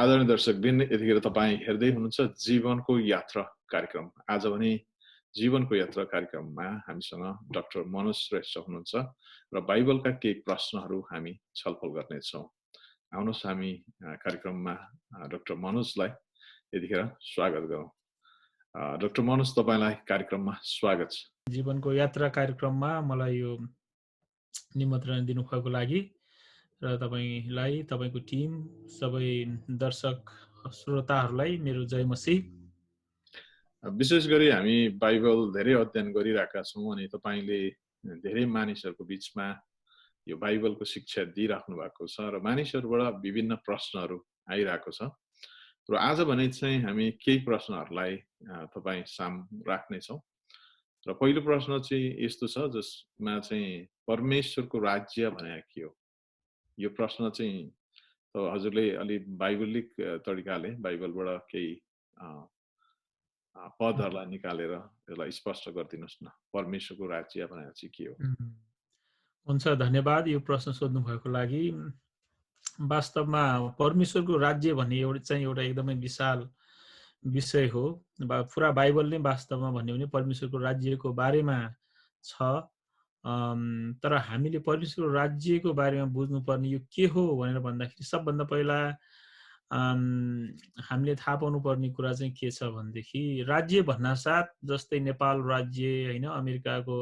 आदरणीय दर्शकवृन्द, यतिखेर तपाईँ हेर्दै हुनुहुन्छ जीवनको यात्रा कार्यक्रम। आज भने जीवनको यात्रा कार्यक्रममा हामीसँग डाक्टर मनोज श्रेष्ठ हुनुहुन्छ र बाइबलका केही प्रश्नहरू हामी छलफल गर्नेछौँ। आउनुहोस् हामी कार्यक्रममा डाक्टर मनोजलाई यतिखेर स्वागत गरौँ। डाक्टर मनोज, तपाईलाई कार्यक्रममा स्वागत छ। जीवनको यात्रा कार्यक्रममा मलाई यो निमन्त्रणा दिनुभएको लागि र तपाईलाई, तपाईको टिम, सबै दर्शक श्रोताहरूलाई मेरो जय मसीह। विशेष गरी हामी बाइबल धेरै अध्ययन गरिरहेका छौँ अनि तपाईले धेरै मानिसहरूको बीचमा यो बाइबलको शिक्षा दिइराख्नु भएको छ र मानिसहरूबाट विभिन्न प्रश्नहरू आइरहेको छ र आज भने चाहिँ हामी केही प्रश्नहरूलाई तपाईँ साम राख्नेछौँ। र पहिलो प्रश्न चाहिँ यस्तो छ जसमा चाहिँ परमेश्वरको राज्य भने के हो? यो प्रश्न चाहिँ हजुरले अलि बाइबलिक तरिकाले बाइबलबाट केही पदहरूलाई निकालेर यसलाई स्पष्ट गरिदिनुहोस् न। परमेश्वरको राज्य भनेर चाहिँ के हो? हुन्छ, धन्यवाद यो प्रश्न सोध्नु भएको लागि। वास्तवमा परमेश्वरको राज्य भन्ने एउटा एकदमै विशाल विषय हो। पुरा बाइबल नै वास्तवमा भन्यो भने परमेश्वरको राज्यको बारेमा छ। तर हामीले परमेश्वरको राज्यको बारेमा बुझ्नुपर्ने यो के हो भनेर भन्दाखेरि सबभन्दा पहिला हामीले थाहा पाउनुपर्ने कुरा चाहिँ के छ भनेदेखि राज्य भन्नासाथ जस्तै नेपाल राज्य हैन, अमेरिकाको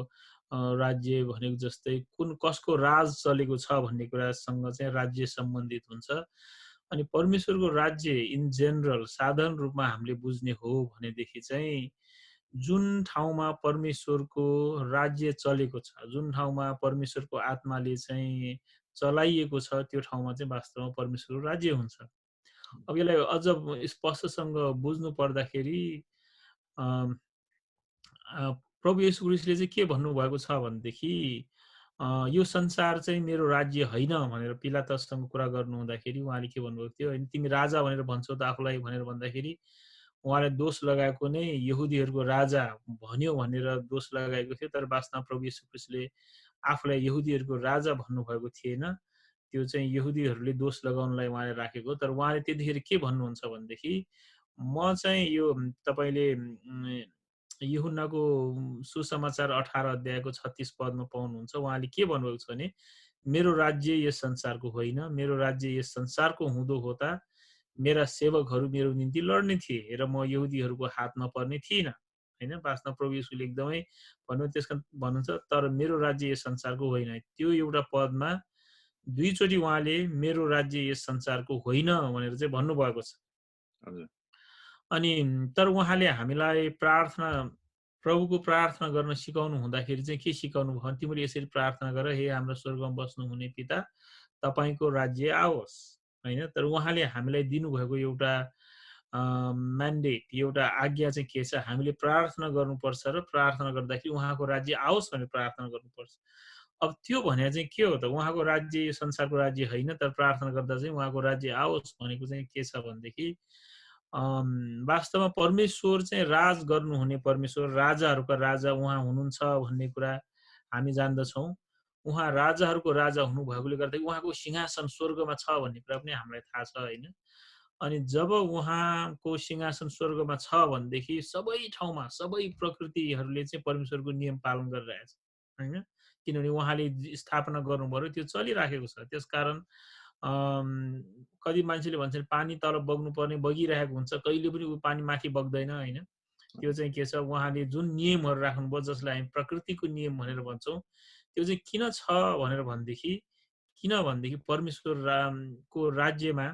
राज्य भनेको जस्तै कसको राज चलेको छ भन्ने कुरासँग चाहिँ राज्य सम्बन्धित हुन्छ। अनि परमेश्वरको राज्य इन जेनरल साधारण रूपमा हामीले बुझ्ने हो भनेदेखि चाहिँ जुन ठाउँमा परमेश्वरको राज्य चलेको छ, जुन ठाउँमा परमेश्वरको आत्माले चाहिँ चलाइएको छ, त्यो ठाउँमा चाहिँ वास्तवमा परमेश्वरको राज्य हुन्छ। अब यसलाई अझ स्पष्टसँग बुझ्नु पर्दाखेरि प्रभु येशू ख्रीष्टले चाहिँ के भन्नुभएको छ भनेदेखि यो संसार चाहिँ मेरो राज्य होइन भनेर पिलातससँग कुरा गर्नु हुँदाखेरि उहाँले के भन्नुभएको थियो, हैन तिमी राजा भनेर भन्छौ त आफूलाई भनेर भन्दाखेरि उहाँले दोष लगाएको नै यहुदीहरूको राजा भन्यो भनेर दोष लगाएको थियो। तर वास्तवमा प्रभु येशू ख्रीष्टले आफूलाई यहुदीहरूको राजा भन्नुभएको थिएन। त्यो चाहिँ यहुदीहरूले दोष लगाउनलाई उहाँले राखेको। तर उहाँले त्यतिखेर के भन्नुहुन्छ भनेदेखि म चाहिँ यो तपाईले यूहन्नाको सुसमाचार 18 अध्यायको 36 पदमा पाउनुहुन्छ। उहाँले के भन्नुभएको छ भने मेरो राज्य यस संसारको होइन, मेरो राज्य यस संसारको हुँदो होता मेरा सेवकहरू मेरो निम्ति लड्ने थिए र म यहुदीहरूको हातमा पर्ने थिइनँ। हैन, वास्तवमा प्रभु येशूले एकदमै त्यसकारण भन्नुहुन्छ तर मेरो राज्य यस संसारको होइन। त्यो एउटा पदमा दुईचोटि उहाँले मेरो राज्य यस संसारको होइन भनेर चाहिँ भन्नुभएको छ। अनि तर उहाँले हामीलाई प्रभुको प्रार्थना गर्न सिकाउनु हुँदाखेरि चाहिँ के सिकाउनु भयो? तिमीले यसरी प्रार्थना गर, हे हाम्रो स्वर्गमा बस्नुहुने पिता, तपाईको राज्य आओस्। हैन, तर उहाँले हामीलाई दिनुभएको एउटा म्यान्डेट, एउटा आज्ञा चाहिँ के छ? हामीले प्रार्थना गर्नुपर्छ र प्रार्थना गर्दाखेरि उहाँको राज्य आओस् भनेर प्रार्थना गर्नुपर्छ। अब त्यो भने चाहिँ के हो त? उहाँको राज्य संसारको राज्य होइन, तर प्रार्थना गर्दा चाहिँ उहाँको राज्य आओस् भनेको चाहिँ के छ भनेदेखि वास्तवमा परमेश्वर चाहिँ राज गर्नुहुने परमेश्वर, राजाहरूका राजा उहाँ हुनुहुन्छ भन्ने कुरा हामी जान्दछौँ। उहाँ राजाहरूको राजा हुनुभएकोले गर्दा उहाँको सिंहासन स्वर्गमा छ भन्ने कुरा पनि हामीलाई थाहा छ, हैन? अनि जब उहाँको सिंहासन स्वर्गमा छ भनेदेखि सबै ठाउँमा सबै प्रकृतिहरूले चाहिँ परमेश्वरको नियम पालन गरिरहेछ, हैन? किनभने उहाँले स्थापना गर्नुभयो, त्यो चलिराखेको छ। त्यसकारण कति मान्छेले भन्छन् पानी तल बग्नु पर्ने बगिरहेको हुन्छ, कहिले पनि पानी माथि बग्दैन, हैन? त्यो चाहिँ के छ? उहाँले जुन नियमहरू राख्नुभयो जसलाई हामी प्रकृतिको नियम भनेर भन्छौँ, त्यो चाहिँ किन छ भनेर किनभनेदेखि परमेश्वरको राज्यमा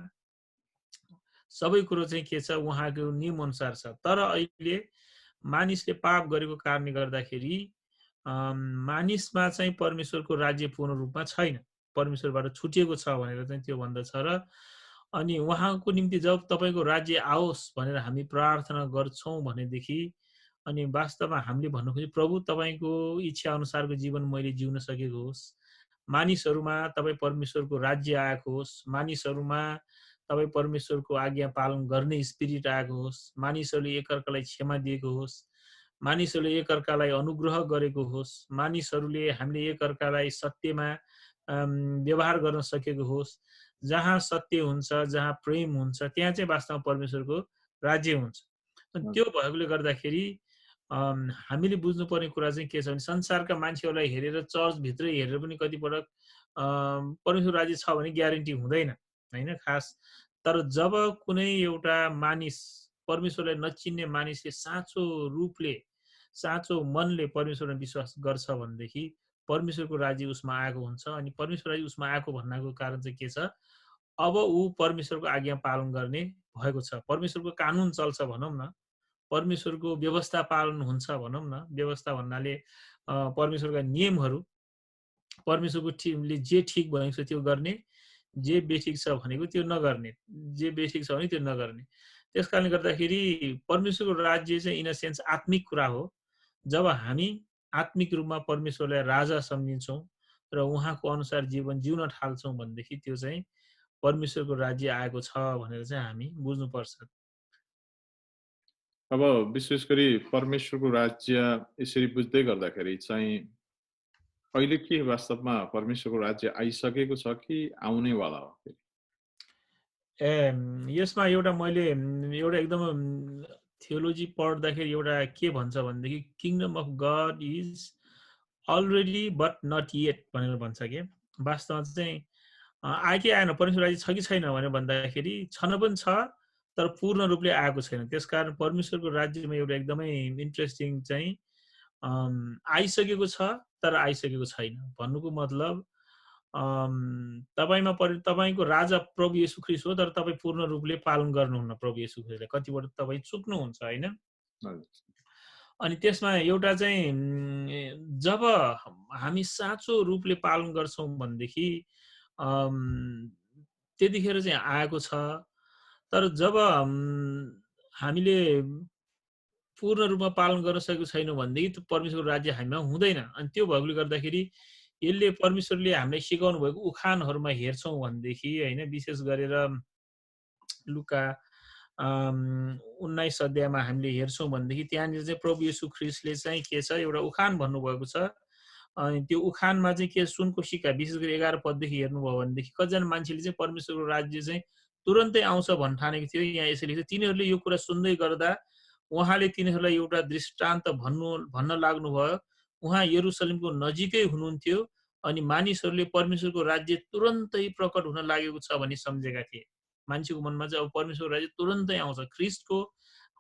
सबै कुरो चाहिँ के छ? उहाँको नियम अनुसार छ। तर अहिले मानिसले पाप गरेको कारणले गर्दाखेरि मानिसमा चाहिँ परमेश्वरको राज्य पूर्ण रूपमा छैन, परमेश्वरबाट छुटिएको छ भनेर चाहिँ त्यो भन्दछ। र अनि उहाँको निम्ति जब तपाईको राज्य आओस् भनेर हामी प्रार्थना गर्छौं भनेदेखि अनि वास्तवमा हामीले भन्नु खोज्छौं प्रभु तपाईको इच्छा अनुसारको जीवन मैले जिउन सकेको होस्, मानिसहरूमा तपाई परमेश्वरको राज्य आएको होस्, मानिसहरूमा तपाई परमेश्वरको आज्ञा पालन गर्ने स्पिरिट आएको होस्, मानिसहरूले एकअर्कालाई क्षमा दिएको होस्, मानिसहरूले एकअर्कालाई अनुग्रह गरेको होस्, मानिसहरूले हामीले एकअर्कालाई सत्यमा व्यवहार गर्न सकेको होस्, जहाँ सत्य हुन्छ, जहाँ प्रेम हुन्छ, त्यहाँ चाहिँ वास्तवमा परमेश्वरको राज्य हुन्छ। अनि त्यो भएकोले गर्दाखेरि हामीले बुझ्नुपर्ने कुरा चाहिँ के छ भने संसारका मान्छेहरूलाई हेरेर चर्चभित्रै हेरेर पनि कतिपटक परमेश्वर राज्य छ भने ग्यारेन्टी हुँदैन होइन खास। तर जब कुनै एउटा मानिस परमेश्वरलाई नचिन्ने मानिसले साँचो रूपले साँचो मनले परमेश्वरमा विश्वास गर्छ भनेदेखि परमेश्वरको राज्य उसमा आएको हुन्छ। अनि परमेश्वर राज्य उसमा आएको भन्नाको कारण चाहिँ के छ, अब ऊ परमेश्वरको आज्ञा पालन गर्ने भएको छ। परमेश्वरको कानुन चल्छ भनौँ न, परमेश्वरको व्यवस्था पालन हुन्छ भनौँ न। व्यवस्था भन्नाले परमेश्वरका नियमहरू, परमेश्वरको जे ठिक भनेको छ त्यो गर्ने, जे बेठिक छ भनेको त्यो नगर्ने, जे बेठिक छ भने त्यो नगर्ने। त्यस कारणले गर्दाखेरि परमेश्वरको राज्य चाहिँ इन अ सेन्स आत्मिक कुरा हो। जब हामी आत्मिक रूपमा परमेश्वरलाई राजा सम्झिन्छौँ र उहाँको अनुसार जीवन जिउन थाल्छौँ भनेदेखि त्यो चाहिँ परमेश्वरको राज्य आएको छ भनेर चाहिँ हामी बुझ्नुपर्छ। अब विशेष गरी परमेश्वरको राज्य यसरी बुझ्दै गर्दाखेरि चाहिँ अहिले के वास्तवमा परमेश्वरको राज्य आइसकेको छ कि आउनेवाला हो? यसमा एउटा मैले एउटा एकदम थियोलोजी पढ्दाखेरि एउटा के भन्छ भनेदेखि kingdom of God is already but not yet भनेर भन्छ के। वास्तवमा चाहिँ आयो कि आएन, परमेश्वर राज्य छ कि छैन भनेर भन्दाखेरि छन पनि छ तर पूर्ण रूपले आएको छैन। त्यसकारण परमेश्वरको राज्यमा एउटा एकदमै इन्ट्रेस्टिङ चाहिँ आइसकेको छ तर आइसकेको छैन भन्नुको मतलब तपाईको राजा प्रभु येशू ख्रीष्ट हो तर तपाईँ पूर्ण रूपले पालन गर्नुहुन्न प्रभु येशू ख्रीष्टलाई। कतिपल्ट तपाईँ चुक्नुहुन्छ होइन। अनि त्यसमा एउटा चाहिँ जब हामी साँचो रूपले पालन गर्छौँ भनेदेखि त्यतिखेर चाहिँ आएको छ। तर जब हामीले पूर्ण रूपमा पालन गर्न सकेको छैनौँ भनेदेखि परमेश्वरको राज्य हामीमा हुँदैन। अनि त्यो भएकोले गर्दाखेरि यसले परमेश्वरले हामीलाई सिकाउनु भएको उखानहरूमा हेर्छौँ भनेदेखि होइन, विशेष गरेर लुका 19 अध्यायमा हामीले हेर्छौँ भनेदेखि त्यहाँनिर चाहिँ प्रभु येशू ख्रीष्टले चाहिँ के छ एउटा उखान भन्नुभएको छ। अनि त्यो उखानमा चाहिँ के सुनको सिक्का विशेष गरी 11 पददेखि हेर्नुभयो भनेदेखि कतिजना मान्छेले चाहिँ परमेश्वरको राज्य चाहिँ तुरन्तै आउँछ भन्न ठानेको थियो। यहाँ यसरी तिनीहरूले यो कुरा सुन्दै गर्दा उहाँले तिनीहरूलाई एउटा दृष्टान्त भन्न लाग्नुभयो। उहाँ यरुसलेमको नजिकै हुनुहुन्थ्यो अनि मानिसहरूले परमेश्वरको राज्य तुरन्तै प्रकट हुन लागेको छ भन्ने सम्झेका थिए। मान्छेको मनमा चाहिँ अब परमेश्वरको राज्य तुरन्तै आउँछ, ख्रीष्टको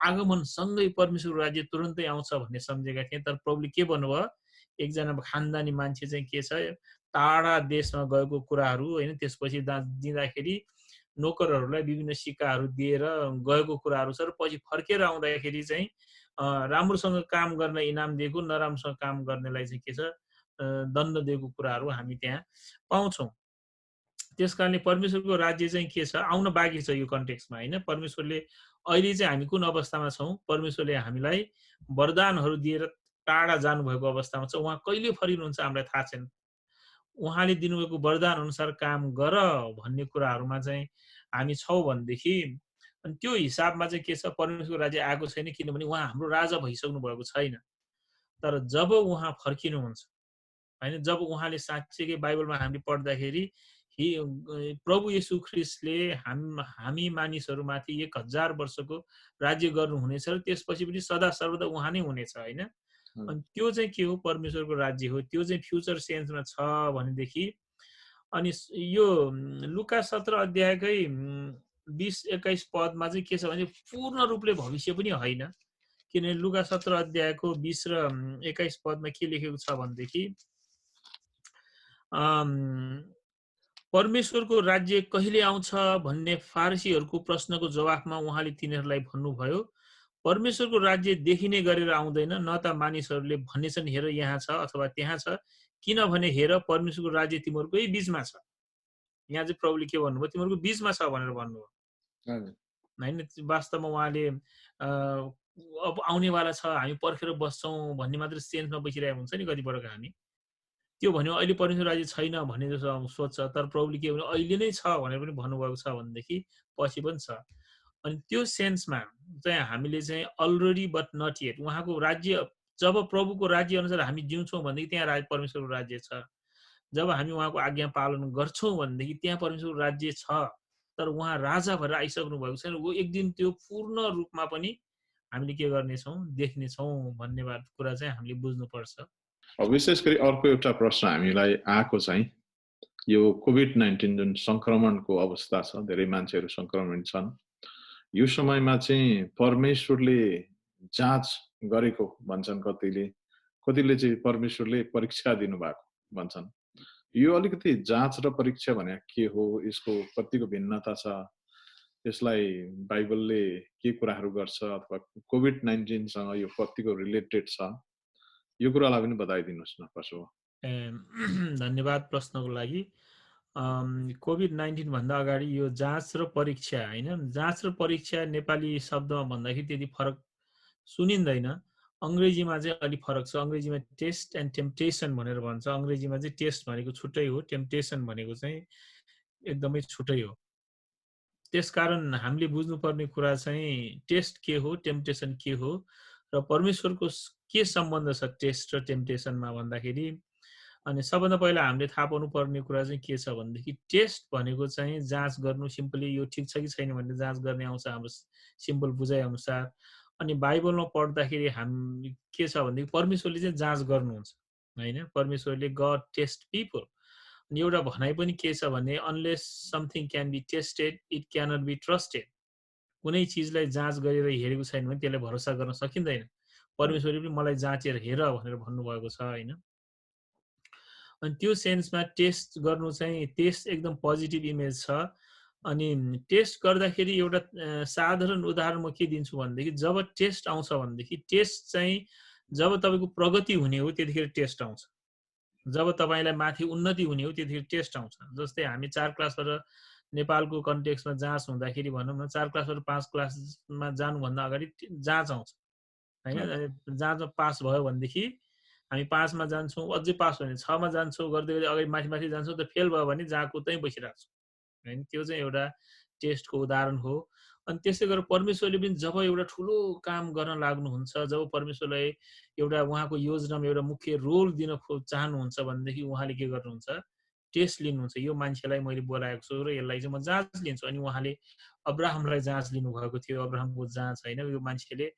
आगमनसँगै परमेश्वरको राज्य तुरन्तै आउँछ भन्ने सम्झेका थिए। तर प्रभुले के भन्नुभयो, एकजना खानदानी मान्छे चाहिँ के छ टाढा देशमा गएको कुराहरू होइन, त्यसपछि दिँदाखेरि नोकरहरूलाई विभिन्न सिक्काहरू दिएर गएको कुराहरू छ र पछि फर्केर आउँदाखेरि चाहिँ राम्रोसँग काम गर्न इनाम दिएको, नराम्रोसँग काम गर्नेलाई चाहिँ के छ दण्ड दिएको कुराहरू हामी त्यहाँ पाउँछौँ। त्यस कारणले परमेश्वरको राज्य चाहिँ के छ आउन बाँकी छ यो कन्टेक्स्टमा होइन। परमेश्वरले अहिले चाहिँ हामी कुन अवस्थामा छौँ, परमेश्वरले हामीलाई वरदानहरू दिएर टाढा जानुभएको अवस्थामा छ। उहाँ कहिले फर्किनुहुन्छ हामीलाई थाहा छैन। उहाँले दिनुभएको वरदान अनुसार काम गर भन्ने कुराहरूमा चाहिँ हामी छौँ भनेदेखि अनि त्यो हिसाबमा चाहिँ के छ परमेश्वरको राज्य आएको छैन, किनभने उहाँ हाम्रो राजा भइसक्नु भएको छैन। तर जब उहाँ फर्किनुहुन्छ होइन, जब उहाँले साँच्चैकै बाइबलमा हामीले पढ्दाखेरि प्रभु येशू ख्रीष्टले हामी मानिसहरूमाथि 1000 वर्षको राज्य गर्नुहुनेछ र त्यसपछि पनि सदा सर्वदा उहाँ नै हुनेछ होइन। अनि त्यो चाहिँ के हो, परमेश्वरको राज्य हो। त्यो चाहिँ फ्युचर सेन्समा छ भनेदेखि अनि यो लुका 17 अध्यायकै 20-21 पदमा चाहिँ के छ भने पूर्ण रूपले भविष्य पनि होइन। किनभने लुका 17 अध्यायको 20 र 21 पदमा के लेखेको छ भनेदेखि परमेश्वरको राज्य कहिले आउँछ भन्ने फारसीहरूको प्रश्नको जवाफमा उहाँले तिनीहरूलाई भन्नुभयो, परमेश्वरको राज्य देखिने गरेर आउँदैन, न त मानिसहरूले भन्नेछन् हेर यहाँ छ अथवा त्यहाँ छ, किनभने हेर परमेश्वरको राज्य तिमीहरूकै बीचमा छ। यहाँ चाहिँ प्रभुले के भन्नुभयो, तिमीहरूको बीचमा छ भनेर भन्नुभयो होइन। वास्तवमा उहाँले अब आउनेवाला छ हामी पर्खेर बस्छौँ भन्ने मात्र सेन्समा बसिरहेको हुन्छ नि कतिपटक हामी। त्यो भन्यो अहिले परमेश्वर राज्य छैन भन्ने जस्तो सोच्छ, तर प्रभुले के भन्यो अहिले नै छ भनेर पनि भन्नुभएको छ भनेदेखि पछि पनि छ। अनि त्यो सेन्समा चाहिँ हामीले चाहिँ अलरेडी बट नट येट उहाँको राज्य, जब प्रभुको राज्य अनुसार हामी जिउँछौँ भनेदेखि त्यहाँ परमेश्वरको राज्य छ। जब हामी उहाँको आज्ञा पालन गर्छौँ भनेदेखि त्यहाँ परमेश्वरको राज्य छ, तर उहाँ राजा भएर आइसक्नु भएको छैन। वो एक दिन त्यो पूर्ण रूपमा पनि हामीले के गर्नेछौँ, देख्नेछौँ भन्ने कुरा चाहिँ हामीले बुझ्नुपर्छ। विशेष गरी अर्को एउटा प्रश्न हामीलाई आएको चाहिँ यो कोभिड-19 जुन संक्रमणको अवस्था छ, धेरै मान्छेहरू संक्रमित छन्, यो समयमा चाहिँ परमेश्वरले जाँच गरेको भन्छन् कतिले चाहिँ परमेश्वरले परीक्षा दिनुभएको भन्छन्। यो अलिकति जाँच र परीक्षा भने के हो, यसको कतिको भिन्नता छ, यसलाई बाइबलले के कुराहरू गर्छ अथवा कोभिड-19 सँग यो कतिको रिलेटेड छ, यो कुरालाई पनि बताइदिनुहोस् न कसो हो। धन्यवाद प्रश्नको लागि। कोभिड-19 भन्दा अगाडि यो जाँच र परीक्षा हैन, जाँच र परीक्षा नेपाली शब्दमा भन्दाखेरि त्यति फरक सुनिँदैन। अंग्रेजीमा चाहिँ अलि फरक छ। अंग्रेजीमा टेस्ट एन्ड टेम्पटेसन भनेर भन्छ। अंग्रेजीमा चाहिँ टेस्ट भनेको छुट्टै हो, टेम्पटेसन भनेको चाहिँ एकदमै छुट्टै हो। त्यसकारण हामीले बुझ्नुपर्ने कुरा चाहिँ टेस्ट के हो, टेम्पटेसन के हो र परमेश्वरको के सम्बन्ध छ टेस्ट र टेम्पटेसनमा भन्दाखेरि, अनि सबभन्दा पहिला हामीले थाहा पाउनुपर्ने कुरा चाहिँ के छ भनेदेखि टेस्ट भनेको चाहिँ जाँच गर्नु, सिम्पली यो ठिक छ कि छैन भन्ने जाँच गर्ने आउँछ हाम्रो सिम्पल बुझाइ अनुसार। अनि बाइबलमा पढ्दाखेरि हामी के छ भनेदेखि परमेश्वरले चाहिँ जाँच गर्नुहुन्छ हैन, परमेश्वरले गड टेस्ट पिपल। अनि एउटा भनाइ पनि के छ भने unless something can be tested it cannot be trusted. कुनै चिजलाई जाँच गरेर हेरेको छैन भने त्यसलाई भरोसा गर्न सकिँदैन। परमेश्वरले पनि मलाई जाँचेर हेर भनेर भन्नुभएको छ हैन। अनि त्यो सेन्समा टेस्ट गर्नु चाहिँ टेस्ट एकदम पोजिटिभ इमेज छ। अनि टेस्ट गर्दाखेरि एउटा साधारण उदाहरण म के दिन्छु भनेदेखि जब टेस्ट आउँछ भनेदेखि टेस्ट चाहिँ जब तपाईँको प्रगति हुने हो त्यतिखेर टेस्ट आउँछ, जब तपाईँलाई माथि उन्नति हुने हो त्यतिखेर टेस्ट आउँछ। जस्तै हामी 4 क्लासबाट नेपालको कन्टेक्स्टमा जाँच हुँदाखेरि भनौँ न 4 क्लासबाट 5 क्लासमा जानुभन्दा अगाडि जाँच आउँछ हैन। जाँचमा पास भयो भनेदेखि हामी 5 मा जान्छौँ, अझै पास भयो भने 6 मा जान्छौँ, गर्दै गर्दै अगाडि माथि माथि जान्छौँ। त फेल भयो भने जहाँको त्यहीँ बसिरहेको छौँ हैन। त्यो चाहिँ एउटा टेस्टको उदाहरण हो। अनि त्यसै गरेर परमेश्वरले पनि जब एउटा ठुलो काम गर्न लाग्नुहुन्छ, जब परमेश्वरलाई एउटा उहाँको योजनामा एउटा मुख्य रोल दिन चाहनुहुन्छ भनेदेखि उहाँले के गर्नुहुन्छ, टेस्ट लिनुहुन्छ। यो मान्छेलाई मैले बोलाएको छु र यसलाई चाहिँ म जाँच लिन्छु। अनि उहाँले अब्राहमलाई जाँच लिनुभएको थियो, अब्राहमको जाँच हैन। यो मान्छेले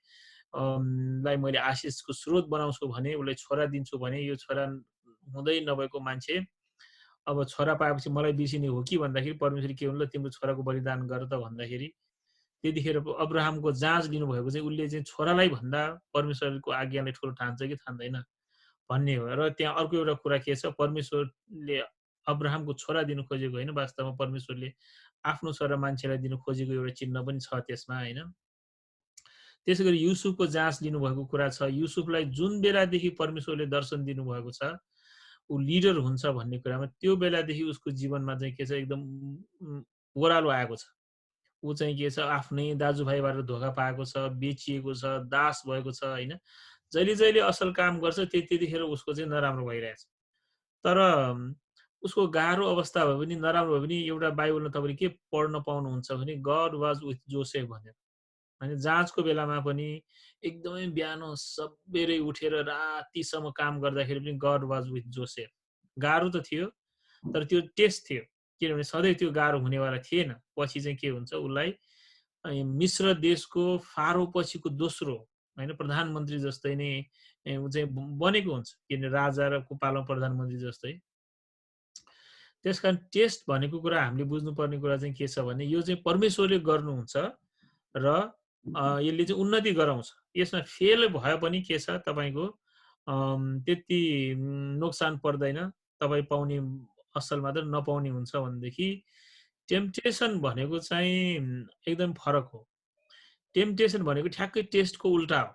लाई मैले आशिषको स्रोत बनाउँछु भने, उसलाई छोरा दिन्छु भने, यो छोरा हुँदै नभएको मान्छे अब छोरा पाएपछि मलाई बिर्सिने हो कि भन्दाखेरि परमेश्वरले के भन्नु, ल तिम्रो छोराको बलिदान गर त भन्दाखेरि त्यतिखेर अब्राहमको जाँच लिनुभएको चाहिँ उसले चाहिँ छोरालाई भन्दा परमेश्वरको आज्ञालाई ठुलो ठान्छ कि ठान्दैन भन्ने हो। र त्यहाँ अर्को एउटा कुरा के छ, परमेश्वरले अब्राहमको छोरा दिनु खोजेको होइन, वास्तवमा परमेश्वरले आफ्नो छोरा मान्छेलाई दिनु खोजेको एउटा चिन्ह पनि छ त्यसमा हैन। त्यसै गरी युसुफको जाँच लिनुभएको कुरा छ। युसुफलाई जुन बेलादेखि परमेश्वरले दर्शन दिनुभएको छ, ऊ लिडर हुन्छ भन्ने कुरामा त्यो बेलादेखि उसको जीवनमा चाहिँ के छ, एकदम ओह्रालो आएको छ। ऊ चाहिँ के छ, आफ्नै दाजुभाइबाट धोका पाएको छ, बेचिएको छ, दास भएको छ हैन। जहिले जहिले असल काम गर्छ त्यतिखेर उसको चाहिँ नराम्रो भइरहेछ। तर उसको गाह्रो अवस्था भयो भने, नराम्रो भयो भने एउटा बाइबलमा तपाईँले के पढ्न पाउनुहुन्छ भने गड वाज विथ जोसेफ भनेर। अनि जाँचको बेलामा पनि एकदमै बिहान सबेरै उठेर रातिसम्म काम गर्दाखेरि पनि गड वाज विथ जोसेफ। गाह्रो त थियो तर त्यो टेस्ट थियो, किनभने सधैँ त्यो गाह्रो हुनेवाला थिएन। पछि चाहिँ के हुन्छ, उसलाई मिश्र देशको फारो पछिको दोस्रो हैन प्रधानमन्त्री जस्तै नै ऊ चाहिँ बनेको हुन्छ, किनभने राजा र पालो प्रधानमन्त्री जस्तै। त्यसकारण टेस्ट भनेको कुरा हामीले बुझ्नुपर्ने कुरा चाहिँ के छ भने यो चाहिँ परमेश्वरले गर्नुहुन्छ र यसले चाहिँ उन्नति गराउँछ। यसमा फेल भयो पनि के छ, तपाईँको त्यति नोक्सान पर्दैन, तपाईँ पाउने असल मात्र नपाउने हुन्छ भनेदेखि टेम्पटेसन भनेको चाहिँ एकदम फरक हो। टेम्पटेसन भनेको ठ्याक्कै टेस्टको उल्टा हो।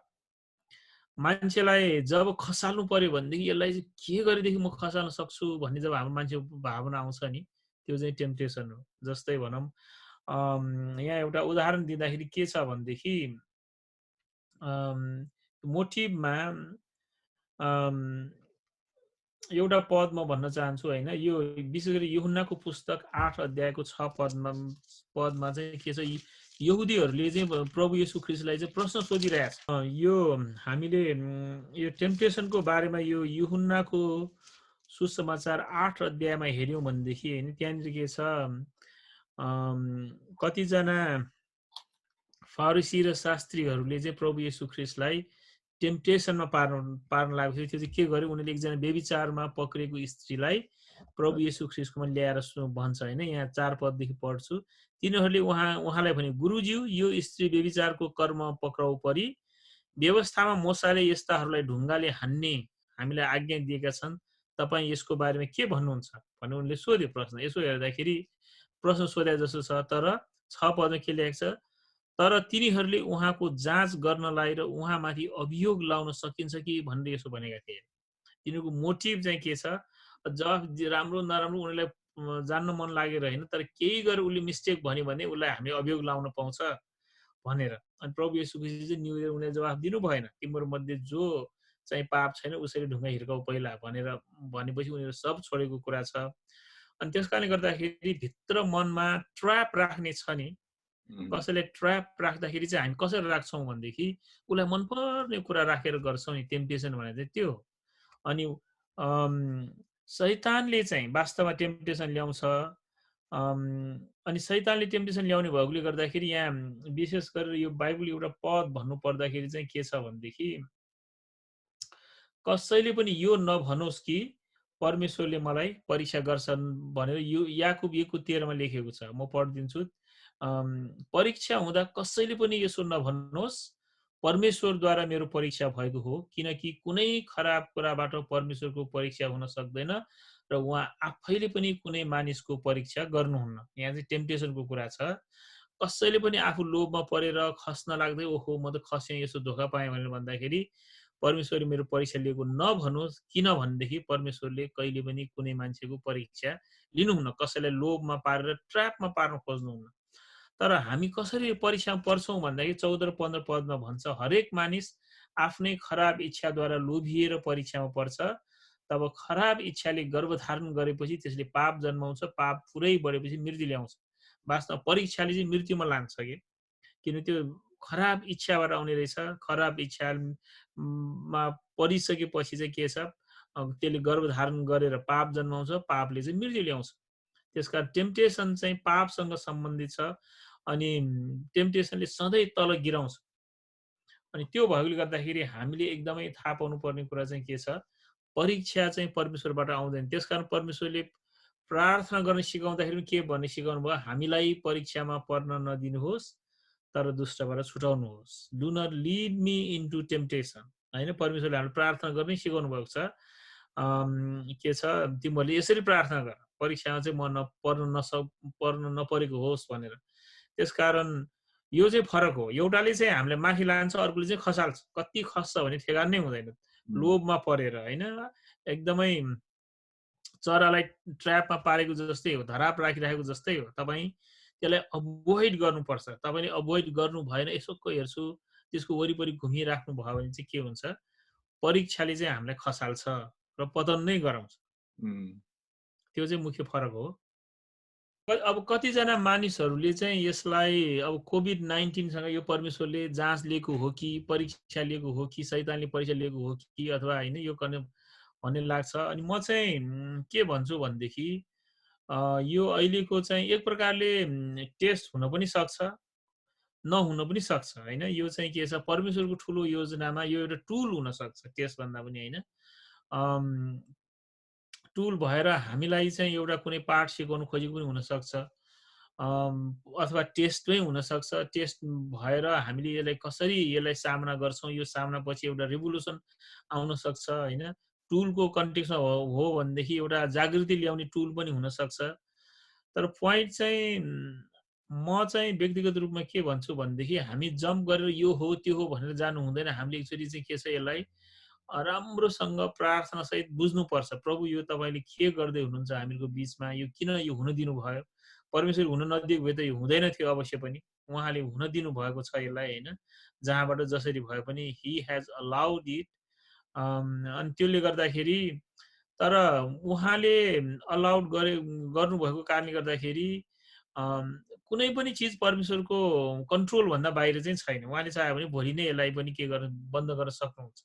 मान्छेलाई जब खसाल्नु पर्यो भनेदेखि यसलाई चाहिँ के गरेदेखि म खसाल्न सक्छु भन्ने जब हाम्रो मान्छेको भावना आउँछ नि, त्यो चाहिँ टेम्पटेसन हो। जस्तै भनौँ यहाँ एउटा उदाहरण दिँदाखेरि के छ भनेदेखि मोटिभमा एउटा पद म भन्न चाहन्छु हैन। यो विशेष गरी यूहन्नाको पुस्तक 8 अध्यायको 6 पदमा चाहिँ के छ, यहुदीहरूले चाहिँ प्रभु येशू ख्रीष्टलाई चाहिँ प्रश्न सोधिरहेछ। यो हामीले यो टेम्पटेसनको बारेमा यो यूहन्नाको सुसमाचार 8 अध्यायमा हेऱ्यौँ भनेदेखि होइन त्यहाँनिर के छ कतिजना फारिसी र शास्त्रीहरूले चाहिँ प्रभु येशू ख्रीष्टलाई टेम्पटेसनमा पार्न लागेको थियो। त्यो चाहिँ के गर्यो, उनीहरूले एकजना व्यभिचारमा पक्रेको स्त्रीलाई प्रभु येशू ख्रीष्टकोमा ल्याएर भन्छ होइन, यहाँ 4 पददेखि पढ्छु। तिनीहरूले उहाँलाई भने, गुरुज्यू, यो स्त्री व्यभिचारको कर्म पक्राउ परी, व्यवस्थामा मोसाले यस्ताहरूलाई ढुङ्गाले हान्ने हामीलाई आज्ञा दिएका छन्, तपाईँ यसको बारेमा के भन्नुहुन्छ भने उनले सोध्यो प्रश्न। यसो हेर्दाखेरि प्रश्न सोधे जस्तो छ, तर 6 पदमा के लेखेको छ, तर तिनीहरूले उहाँको जाँच गर्नलाई र उहाँमाथि अभियोग लाउन सकिन्छ कि भनेर यसो भनेका थिए। तिनीहरूको मोटिभ चाहिँ के छ, जवाफ राम्रो नराम्रो उनीहरूलाई जान्न मन लागेर होइन, तर केही गरेर उसले मिस्टेक भन्यो भने उसलाई हामीले अभियोग लाउन पाउँछ भनेर। अनि प्रभु येशू ख्रीष्टले चाहिँ न्यू इयर उनीहरूले जवाफ दिनु भएन, तिम्रो मध्ये जो चाहिँ पाप छैन उसैले ढुङ्गा हिर्काउ पहिला भनेर भनेपछि उनीहरू सब छोडेको कुरा छ। अनि त्यस कारणले गर्दाखेरि भित्र मनमा ट्र्याप राख्ने छ नि, कसैले ट्र्याप राख्दाखेरि चाहिँ हामी कसरी राख्छौँ भनेदेखि उसलाई मनपर्ने कुरा राखेर गर्छौँ नि, टेम्पटेसन भनेर चाहिँ त्यो। अनि शैतानले चाहिँ वास्तवमा टेम्पटेसन ल्याउँछ। अनि शैतानले टेम्पटेसन ल्याउने भएकोले गर्दाखेरि यहाँ विशेष गरेर यो बाइबल एउटा पद भन्नु पर्दाखेरि चाहिँ के छ भनेदेखि कसैले पनि यो नभनोस् कि परमेश्वरले मलाई परीक्षा गर्छन् भनेर यो याकुब 1:13 मा लेखेको छ। म पढिदिन्छु। परीक्षा हुँदा कसैले पनि यसो नभन्नुहोस्, परमेश्वरद्वारा मेरो परीक्षा भएको हो, किनकि कुनै खराब कुराबाट परमेश्वरको परीक्षा हुन सक्दैन र उहाँ आफैले पनि कुनै मानिसको परीक्षा गर्नुहुन्न। यहाँ चाहिँ टेम्पटेसनको कुरा छ। कसैले पनि आफू लोभमा परेर खस्न लाग्दै ओहो म त खसेँ, यसो धोका पाएँ भनेर भन्दाखेरि परमेश्वरले मेरो परीक्षा लिएको नभनोस्, किन भनेदेखि परमेश्वरले कहिले पनि कुनै मान्छेको परीक्षा लिनुहुन्न, कसैलाई लोभमा पारेर ट्र्यापमा पार्न खोज्नुहुन्न। तर हामी कसरी परीक्षामा पर्छौँ भन्दाखेरि 14 र 15 पदमा भन्छ, हरेक मानिस आफ्नै खराब इच्छाद्वारा लोभिएर परीक्षामा पर्छ। तब खराब इच्छाले गर्भधारण गरेपछि त्यसले पाप जन्माउँछ, पाप पुरै बढेपछि मृत्यु ल्याउँछ। वास्तवमा परीक्षाले चाहिँ मृत्युमा लान्छ किन त्यो खराब इच्छाबाट आउने रहेछ। खराब इच्छामा परिसकेपछि चाहिँ के छ, त्यसले गर्भधारण गरेर पाप जन्माउँछ, पापले चाहिँ मृत्यु ल्याउँछ। त्यसकारण टेम्पटेसन चाहिँ पापसँग सम्बन्धित छ अनि टेम्पटेसनले सधैँ तल गिराउँछ। अनि त्यो भएकोले गर्दाखेरि हामीले एकदमै थाहा पाउनुपर्ने कुरा चाहिँ के छ, परीक्षा चाहिँ परमेश्वरबाट आउँदैन। त्यसकारण परमेश्वरले प्रार्थना गर्न सिकाउँदाखेरि पनि के भन्ने सिकाउनु भयो, हामीलाई परीक्षामा पर्न नदिनुहोस् तर दुष्टबाट छुटाउनुहोस्। Do not lead me into temptation होइन, परमेश्वरले हामीलाई प्रार्थना गर्नै सिकाउनु भएको छ। के छ, तिमीहरूले यसरी प्रार्थना गर, परीक्षामा चाहिँ म पर्न नपरेको होस् भनेर। त्यसकारण यो चाहिँ फरक हो। एउटाले चाहिँ हामीलाई माथि लान्छ, अर्कोले चाहिँ खसाल्छ। कति खस्छ भने ठेगान नै हुँदैन, लोभमा परेर होइन, एकदमै चरालाई ट्र्यापमा पारेको जस्तै हो, धराप राखिरहेको जस्तै हो। तपाईँ त्यसलाई अभोइड गर्नुपर्छ। तपाईँले अभोइड गर्नु भएन, यसो हेर्छु त्यसको वरिपरि घुमिराख्नु भयो भने चाहिँ के हुन्छ, परीक्षाले चाहिँ हामीलाई खसाल्छ र पतन नै गराउँछ। त्यो चाहिँ मुख्य फरक हो। अब कतिजना मानिसहरूले चाहिँ यसलाई अब कोभिड-19सँग यो परमेश्वरले जाँच लिएको हो कि, परीक्षा लिएको हो कि, शैतानले परीक्षा लिएको हो कि अथवा होइन यो गर्ने भन्ने लाग्छ। अनि म चाहिँ के भन्छु भनेदेखि यो अहिलेको चाहिँ एक प्रकारले टेस्ट हुन पनि सक्छ, नहुन पनि सक्छ होइन। यो चाहिँ के छ, परमेश्वरको ठुलो योजनामा यो एउटा टुल हुन सक्छ, टेस्ट भन्दा पनि होइन, टुल भएर हामीलाई चाहिँ एउटा कुनै पाठ सिकाउनु खोजेको पनि हुनसक्छ, अथवा टेस्टमै हुनसक्छ। टेस्ट भएर हामीले यसलाई कसरी यसलाई सामना गर्छौँ, यो सामना पछि एउटा रिभोल्युसन आउन सक्छ होइन। टुलको कन्टेक्स्टमा हो भनेदेखि एउटा जागृति ल्याउने टुल पनि हुनसक्छ। तर पोइन्ट चाहिँ म चाहिँ व्यक्तिगत रूपमा के भन्छु भनेदेखि हामी जम्प गरेर यो हो त्यो हो भनेर जानु हुँदैन। हामीले एक्चुअली चाहिँ के छ, यसलाई राम्रोसँग प्रार्थनासहित बुझ्नुपर्छ। प्रभु यो तपाईँले के गर्दै हुनुहुन्छ हामीहरूको बिचमा, यो किन यो हुन दिनुभयो, परमेश्वर हुन नदिएको भए त यो हुँदैन थियो अवश्य पनि, उहाँले हुन दिनुभएको छ यसलाई होइन, जहाँबाट जसरी भए पनि ही हेज अलाउड इट। अनि त्यसले गर्दाखेरि तर उहाँले अलाउड गर्नुभएको कारणले गर्दाखेरि कुनै पनि चिज परमेश्वरको कन्ट्रोलभन्दा बाहिर चाहिँ छैन। उहाँले चाह्यो भने भोलि नै यसलाई पनि के गर्न बन्द गर्न सक्नुहुन्छ।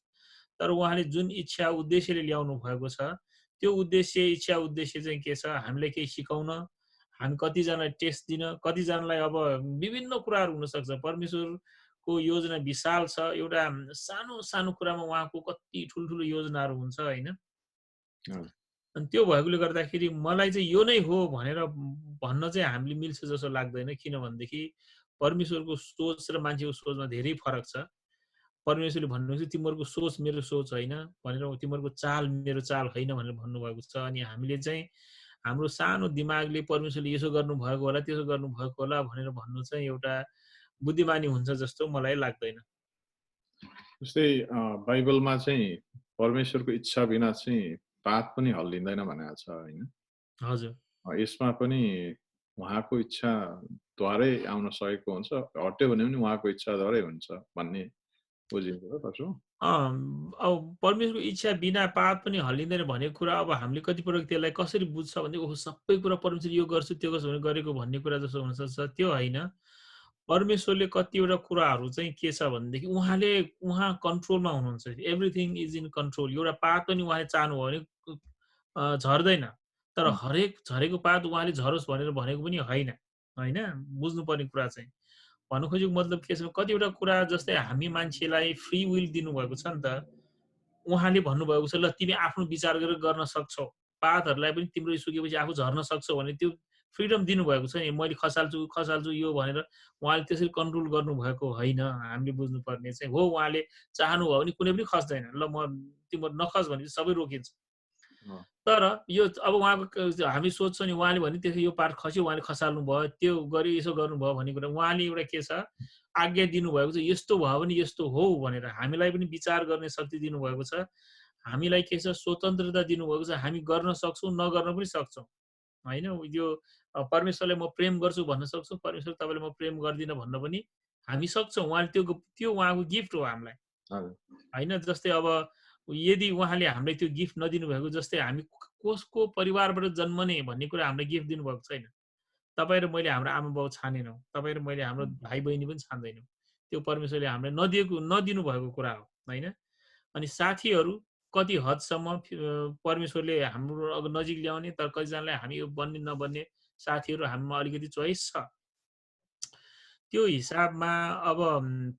तर उहाँले जुन इच्छा उद्देश्यले ल्याउनु भएको छ त्यो उद्देश्य इच्छा उद्देश्य चाहिँ के छ, हामीलाई केही सिकाउन, हामी कतिजनालाई टेस्ट दिन, कतिजनालाई अब विभिन्न कुराहरू हुनसक्छ। परमेश्वरको योजना विशाल छ। एउटा सानो सानो कुरामा उहाँको कति ठुल्ठुलो योजनाहरू हुन्छ होइन। अनि त्यो भएकोले गर्दाखेरि मलाई चाहिँ यो नै हो भनेर भन्न चाहिँ हामीले मिल्छ जस्तो लाग्दैन। किनभनेदेखि परमेश्वरको सोच र मान्छेको सोचमा धेरै फरक छ। परमेश्वरले भन्नुहुन्छ तिमीहरूको सोच मेरो सोच होइन भनेर, तिमीहरूको चाल मेरो चाल होइन भनेर भन्नुभएको छ। अनि हामीले चाहिँ हाम्रो सानो दिमागले परमेश्वरले यसो गर्नुभएको होला त्यसो गर्नुभएको होला भनेर भन्नु चाहिँ एउटा बुद्धिमानी हुन्छ जस्तो मलाई लाग्दैन। जस्तै बाइबलमा चाहिँ परमेश्वरको इच्छा बिना चाहिँ पात पनि हल्लिँदैन भनेको छ होइन। हजुर, यसमा पनि उहाँको इच्छाद्वारै आउन सकेको हुन्छ, हट्यो भने पनि उहाँको इच्छाद्वारै हुन्छ भन्ने बुझिन्छ र कसो? अब परमेश्वरको इच्छा बिना पाप पनि हल्लिँदैन भनेको कुरा अब हामीले कति पटक त्यसलाई कसरी बुझ्छ भने ओहो सबै कुरा परमेश्वर यो गर्छु त्यो गर्छु भने गरेको भन्ने कुरा जस्तो हुनसक्छ, त्यो होइन। परमेश्वरले कतिवटा कुराहरू चाहिँ के छ भनेदेखि उहाँ कन्ट्रोलमा हुनुहुन्छ। Everything is in control. एउटा पात पनि उहाँले चाहनुभयो भने झर्दैन, तर हरेक झरेको पात उहाँले झरोस् भनेर भनेको पनि होइन होइन। बुझ्नुपर्ने कुरा चाहिँ भन्नु खोजेको मतलब के छ, कतिवटा कुरा जस्तै हामी मान्छेलाई फ्री विल दिनुभएको छ नि त। उहाँले भन्नुभएको छ ल तिमी आफ्नो विचार गरेर गर्न सक्छौ, पातहरूलाई पनि तिम्रो सुकेपछि आफू झर्न सक्छौ भने त्यो फ्रिडम दिनुभएको छ नि। मैले खसाल्छु यो भनेर उहाँले त्यसरी कन्ट्रोल गर्नुभएको होइन। हामीले बुझ्नुपर्ने चाहिँ हो उहाँले चाहनुभयो भने कुनै पनि खस्दैन, ल म तिम्रो नखस भने सबै रोकिन्छ। तर यो अब उहाँको हामी सोध्छौँ नि उहाँले भने त्यसो यो पार्ट खस्यो उहाँले खसाल्नु भयो त्यो गर्यो यसो गर्नुभयो भन्ने कुरा उहाँले एउटा के छ आज्ञा दिनुभएको छ, यस्तो भयो भने यस्तो हो भनेर हामीलाई पनि विचार गर्ने शक्ति दिनुभएको छ। हामीलाई के छ स्वतन्त्रता दिनुभएको छ, हामी गर्न सक्छौँ नगर्न पनि सक्छौँ होइन। यो परमेश्वरलाई म प्रेम गर्छु भन्न सक्छौँ, परमेश्वर तपाईँले म प्रेम गर्दिनँ भन्न पनि हामी सक्छौँ। उहाँले त्यो उहाँको गिफ्ट हो हामीलाई होइन। जस्तै अब यदि उहाँले हामीलाई त्यो गिफ्ट नदिनु भएको, जस्तै हामी कसको परिवारबाट जन्मने भन्ने कुरा हामीलाई गिफ्ट दिनुभएको छैन। तपाईँ र मैले हाम्रो आमा बाउ छानेनौँ, तपाईँ र मैले हाम्रो भाइ बहिनी पनि छान्दैनौँ। त्यो परमेश्वरले हामीलाई नदिनु भएको कुरा हो होइन। अनि साथीहरू कति हदसम्म परमेश्वरले हाम्रो नजिक ल्याउने, तर कतिजनालाई हामी यो बन्ने नबन्ने साथीहरू हामीमा अलिकति चोइस छ। त्यो हिसाबमा अब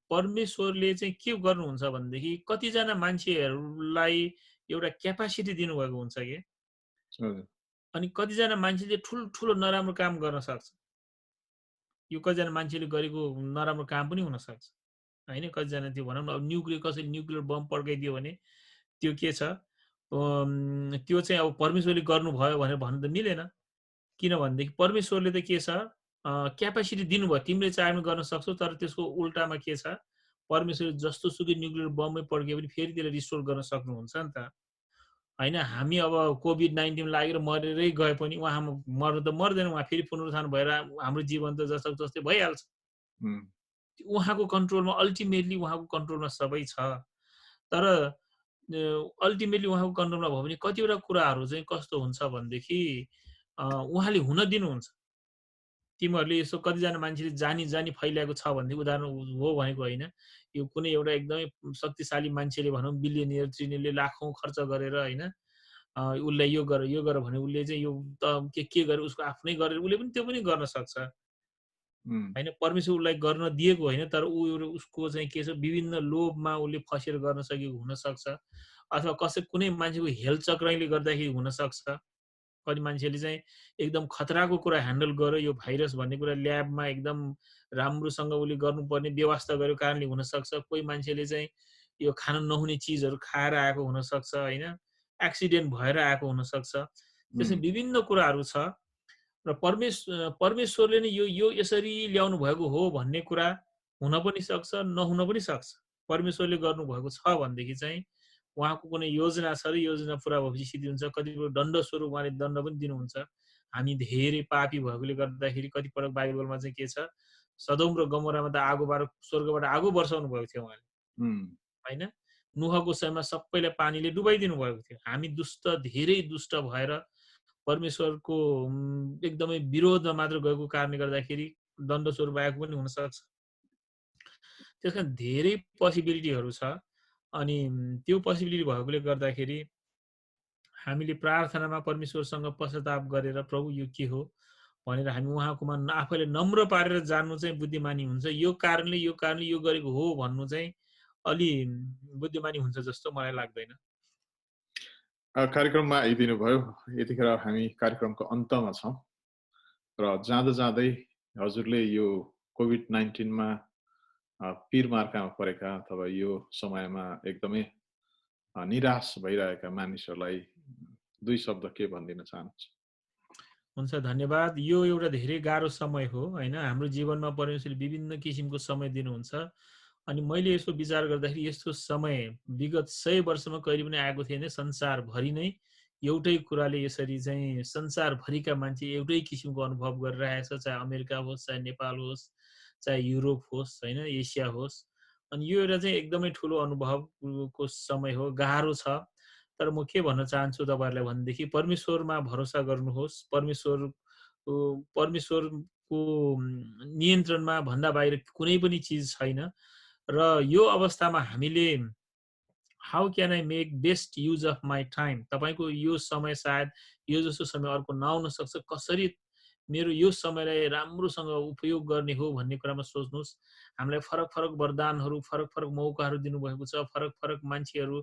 परमेश्वरले चाहिँ के गर्नुहुन्छ भनेदेखि कतिजना मान्छेहरूलाई एउटा क्यापासिटी दिनुभएको हुन्छ कि, अनि कतिजना मान्छेले ठुलो नराम्रो काम गर्न सक्छ। यो कतिजना मान्छेले गरेको नराम्रो काम पनि हुनसक्छ होइन। कतिजना त्यो भनौँ न अब कसैले न्युक्लियर बम पड्काइदियो भने त्यो के छ, त्यो चाहिँ अब परमेश्वरले गर्नुभयो भनेर भन्नु त मिलेन। किनभनेदेखि परमेश्वरले त के छ क्यापासिटी दिनुभयो, तिमीले चाह्यो भने गर्न सक्छौ, तर त्यसको उल्टामा के छ परमेश्वरले जस्तो सुकै न्युक्लियर बममै पड्कियो भने फेरि त्यसलाई रिस्टोर गर्न सक्नुहुन्छ नि त होइन। हामी अब कोभिड-19 लागेर मरेरै गए पनि उहाँ मर्नु त मर्दैन, उहाँ फेरि पुनरुत्थान भएर हाम्रो जीवन त जस्तो जस्तै भइहाल्छ। उहाँको कन्ट्रोलमा अल्टिमेटली उहाँको कन्ट्रोलमा सबै छ। तर अल्टिमेटली उहाँको कन्ट्रोलमा भयो भने कतिवटा कुराहरू चाहिँ कस्तो हुन्छ भनेदेखि उहाँले हुन दिनुहुन्छ। तिमीहरूले यसो कतिजना मान्छेले जानी फैल्याएको छ भनेदेखि उदाहरण हो भनेको होइन, यो कुनै एउटा एकदमै शक्तिशाली मान्छेले भनौँ बिलियनियर ट्रिलियनले लाखौँ खर्च गरेर होइन उसलाई यो गर भने उसले चाहिँ यो त के गरेर उसको आफ्नै गरेर उसले पनि त्यो पनि गर्न सक्छ होइन। परमेश्वर उसलाई गर्न दिएको होइन, तर उसको चाहिँ के छ विभिन्न लोभमा उसले फसेर गर्न सकेको हुनसक्छ, अथवा कुनै मान्छेको हेल्थ चक्रले गर्दाखेरि हुनसक्छ। कति मान्छेले चाहिँ एकदम खतराको कुरा ह्यान्डल गर्यो, यो भाइरस भन्ने कुरा ल्याबमा एकदम राम्रोसँग उसले गर्नुपर्ने व्यवस्था गरेको कारणले हुनसक्छ। कोही मान्छेले चाहिँ यो खान नहुने चिजहरू खाएर आएको हुनसक्छ होइन, एक्सिडेन्ट भएर आएको हुनसक्छ। त्यसै विभिन्न कुराहरू छ र परमेश्वरले नै यो यसरी ल्याउनु भएको हो भन्ने कुरा हुन पनि सक्छ नहुन पनि सक्छ। परमेश्वरले गर्नुभएको छ भनेदेखि चाहिँ उहाँको कुनै योजना छ र योजना पुरा भएपछि सिद्धि हुन्छ। कतिपय दण्ड स्वरूप उहाँले दण्ड पनि दिनुहुन्छ। हामी धेरै पापी भएकोले गर्दाखेरि कतिपटक बाइबलमा चाहिँ के छ सदोम र गमोरामा त स्वर्गबाट आगो वर्षाउनु भएको थियो उहाँले होइन। नुहको समयमा सबैलाई पानीले डुबाइदिनु भएको थियो। हामी धेरै दुष्ट भएर परमेश्वरको एकदमै विरोधमा मात्र गएको कारणले गर्दाखेरि दण्ड स्वरूप आएको पनि हुनसक्छ। त्यस कारण धेरै पोसिबिलिटीहरू छ। अनि त्यो पोसिबिलिटी भएकोले गर्दाखेरि हामीले प्रार्थनामा परमेश्वरसँग पश्चाताप गरेर प्रभु यो के हो भनेर हामी उहाँकोमा आफैले नम्र पारेर जान्नु चाहिँ बुद्धिमानी हुन्छ। यो कारणले यो गरेको हो भन्नु चाहिँ अलि बुद्धिमानी हुन्छ जस्तो मलाई लाग्दैन। कार्यक्रममा आइदिनु भयो। यतिखेर हामी कार्यक्रमको अन्तमा छौँ र जाँदा जाँदै हजुरले यो कोभिड-19 मा पीरमार्कामा परेका अथवा यो समयमा एकदमै निराश भइरहेका मानिसहरूलाई 2 शब्द के भनिदिन चाहनुहुन्छ? हुन्छ, धन्यवाद। यो एउटा धेरै गाह्रो समय हो हैन। हाम्रो जीवनमा परमेश्वरले विभिन्न किसिमको समय दिनुहुन्छ। अनि मैले यसो विचार गर्दाखेरि यस्तो समय विगत 100 वर्षमा कहिले पनि आएको थिएन। संसारभरि नै एउटै कुराले यसरी चाहिँ संसारभरिका मान्छे एउटै किसिमको अनुभव गरिरहेछ, चाहे अमेरिका होस्, चाहे नेपाल होस्, चाहे युरोप होस् हैन, एसिया होस्। अनि यो एउटा चाहिँ एकदमै ठुलो अनुभवको समय हो, गाह्रो छ। तर म के भन्न चाहन्छु तपाईहरुलाई भनेदेखि परमेश्वरमा भरोसा गर्नुहोस्। परमेश्वरको नियन्त्रणमा भन्दा बाहिर कुनै पनि चीज छैन। र यो अवस्थामा हामीले how can I make best use of my time, तपाईँको यो समय सायद यो जस्तो समय अर्को नआउन सक्छ। कसरी मेरो यो समयलाई राम्रोसँग उपयोग गर्ने हो भन्ने कुरामा सोच्नुहोस्। हामीलाई फरक फरक वरदानहरू, फरक फरक मौकाहरू दिनुभएको छ। फरक फरक मान्छेहरू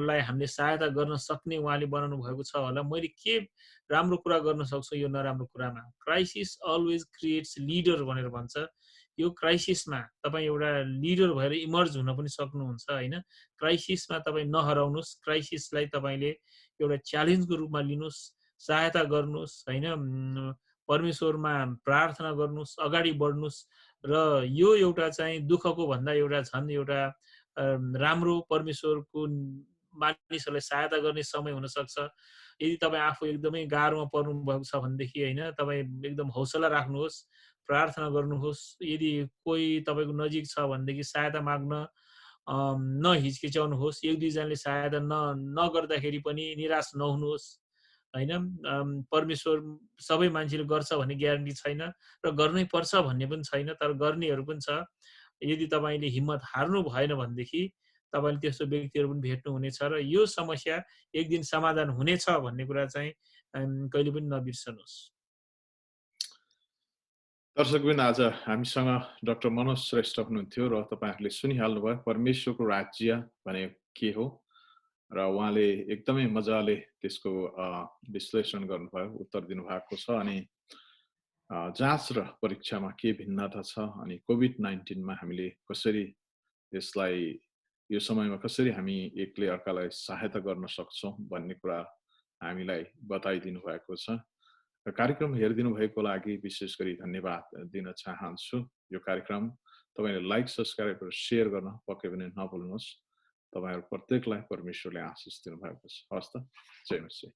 लाई हामीले सहायता गर्न सक्ने उहाँले बनाउनु भएको छ होला। मैले के राम्रो कुरा गर्न सक्छु यो नराम्रो कुरामा? क्राइसिस अलवेज क्रिएट्स लिडर भनेर भन्छ। यो क्राइसिसमा तपाईँ एउटा लिडर भएर इमर्ज हुन पनि सक्नुहुन्छ हैन। क्राइसिसमा तपाईँ नहराउनुहोस्। क्राइसिसलाई तपाईँले एउटा च्यालेन्जको रूपमा लिनुहोस्, सहायता गर्नुहोस् हैन। परमेश्वरमा प्रार्थना गर्नुहोस्, अगाडि बढ्नुहोस्। र यो एउटा चाहिँ दुःखको भन्दा एउटा झन् एउटा राम्रो परमेश्वरको मानिसहरूलाई सहायता गर्ने समय हुन सक्छ। यदि तपाईँ आफू एकदमै गाह्रोमा पर्नु भएको छ भनेदेखि हैन, तपाईँ एकदम हौसला राख्नुहोस्, प्रार्थना गर्नुहोस्। यदि कोही तपाईँको नजिक छ भनेदेखि सहायता माग्न नहिचकिचाउनुहोस्। एक दुईजनाले सहायता नगर्दाखेरि पनि निराश नहुनुहोस् हैन। परमेश्वर सबै मान्छेले गर्छ भन्ने ग्यारेन्टी छैन र गर्नै पर्छ भन्ने पनि छैन, तर गर्नेहरू पनि छ। यदि तपाईँले हिम्मत हार्नु भएन भनेदेखि तपाईँले त्यस्तो व्यक्तिहरू पनि भेट्नुहुनेछ र यो समस्या एक दिन समाधान हुनेछ भन्ने कुरा चाहिँ कहिले पनि नबिर्सनुहोस्। दर्शकबिन, आज हामीसँग डाक्टर मनोज श्रेष्ठ हुनुहुन्थ्यो र तपाईहरुले सुनिहाल्नुभयो परमेश्वरको राज्य भने के हो र उहाँले एकदमै मजाले त्यसको विश्लेषण गर्नुभयो, उत्तर दिनुभएको छ। अनि जाँच र परीक्षामा के भिन्नता छ अनि कोभिड-19 मा हामीले कसरी यसलाई यो समयमा कसरी हामी एकले अर्कालाई सहायता गर्न सक्छौं भन्ने कुरा हामीलाई बताइदिनु भएको छ। कार्यक्रम हेरिदिनु भएको लागि विशेष गरी धन्यवाद दिन चाहन्छु। यो कार्यक्रम तपाईले लाइक, सब्स्क्राइब र शेयर गर्न पक्कै पनि नभुल्नुहोस्। तपाईहरु प्रत्येकलाई परमेश्वरले आशीष दिनुभएको छ। हस्त, जय मसीह।